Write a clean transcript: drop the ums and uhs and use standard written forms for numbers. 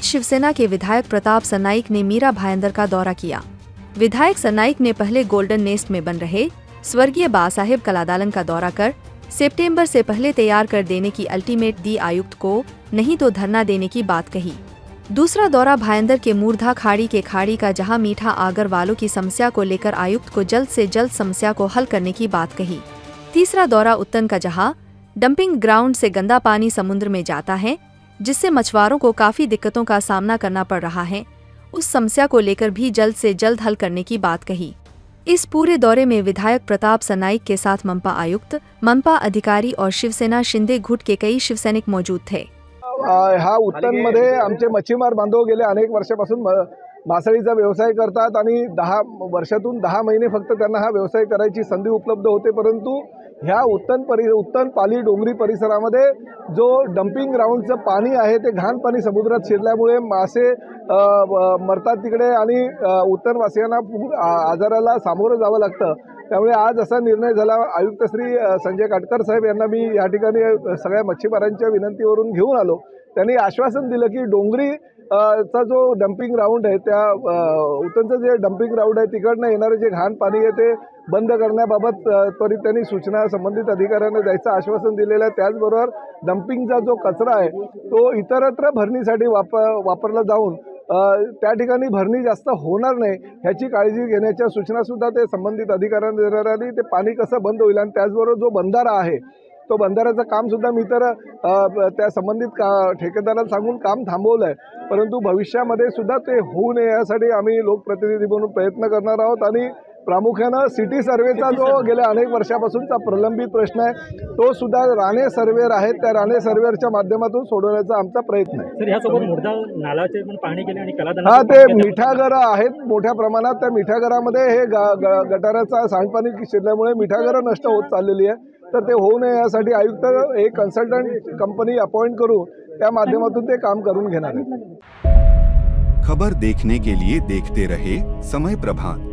शिवसेना के विधायक प्रताप सरनाईक ने मीरा भायंदर का दौरा किया। विधायक सरनाईक ने पहले गोल्डन नेस्ट में बन रहे स्वर्गीय बासाहेब कलादालन का दौरा कर सितंबर से पहले तैयार कर देने की अल्टीमेट दी आयुक्त को, नहीं तो धरना देने की बात कही। दूसरा दौरा भायंदर के मूर्धा खाड़ी के खाड़ी का, जहां मीठा आगर वालों की समस्या को लेकर आयुक्त को जल्द से जल्द समस्या को हल करने की बात कही। तीसरा दौरा उत्तन का, जहां डंपिंग ग्राउंड से गंदा पानी समुद्र में जाता है, जिससे मछुआरों को काफी दिक्कतों का सामना करना पड़ रहा है, उस समस्या को लेकर भी जल्द से जल्द हल करने की बात कही। इस पूरे दौरे में विधायक प्रताप सरनाईक के साथ मनपा आयुक्त, मनपा अधिकारी और शिवसेना शिंदे गुट के कई शिवसैनिक मौजूद थे। हा उत्तनमध्ये आमचे मच्छीमार बांधव गेले अनेक वर्षापासून मासळीचा व्यवसाय करतात आणि 10 वर्षातून 10 महिने फक्त त्यांना हा व्यवसाय करायची संधी उपलब्ध होते। परंतु ह्या उत्तन पाली डोंगरी परिसरामध्ये जो डंपिंग ग्राउंडचं पाणी आहे ते घाण पाणी समुद्रात शिरल्यामुळे मासे मरतात तिकडे आणि उत्तनवासियांना आजाराला सामोरं जावं लागतं। त्यामुळे आज असा निर्णय झाला। आयुक्त श्री संजय काटकर साहेब यांना मी या ठिकाणी सगळ्या मच्छीमारांच्या विनंतीवरून घेऊन आलो। त्यांनी आश्वासन दिलं की डोंगरी चा जो डंपिंग ग्राउंड आहे त्या उत्तनचं जे डंपिंग ग्राउंड आहे तिकडनं येणारे जे घाण पाणी आहे ते बंद करण्याबाबत त्वरित त्यांनी सूचना संबंधित अधिकाऱ्यांना द्यायचं आश्वासन दिलेलं आहे। त्याचबरोबर डंपिंगचा जो कचरा आहे तो इतरत्र भरणीसाठी वापरला जाऊन त्या ठिकाणी भरणी जास्त होणार नाही ह्याची काळजी घेण्याच्या सूचना सुद्धा ते संबंधित अधिकाऱ्यांना देणार आणि ते पाणी कसं बंद होईल। आणि त्याचबरोबर जो बंधारा आहे तो बंधाऱ्याचं काम सुद्धा मी तर त्या संबंधित ठेकेदाराला सांगून काम थांबवलं आहे। परंतु भविष्यामध्ये सुद्धा ते होऊ नये यासाठी आम्ही लोकप्रतिनिधी म्हणून प्रयत्न करणार आहोत आणि प्रामुख्यानं सिटी सर्वेचा जो गेल्या अनेक वर्षापासूनचा प्रलंबित प्रश्न आहे तो सुद्धा राणे सर्वेअर आहेत, त्या राणे सर्वेअरच्या माध्यमातून सोडवण्याचा आमचा प्रयत्न आहे। सर, यासोबत मुर्दा नालाचे पण पाणी गेले आणि कलादालन हा ते मिठागरं आहेत मोठ्या प्रमाणात। त्या मिठागरामध्ये हे गटाराचा सांडपाणी शिरल्यामुळे मिठागरं नष्ट होत चाललेली आहे। तर ते होऊ नये यासाठी आयुक्त एक कन्सल्टंट कंपनी अपॉइंट करून त्या माध्यमातून ते काम करून घेणार आहेत। खबर देखने के लिए देखते रहे समय प्रभात।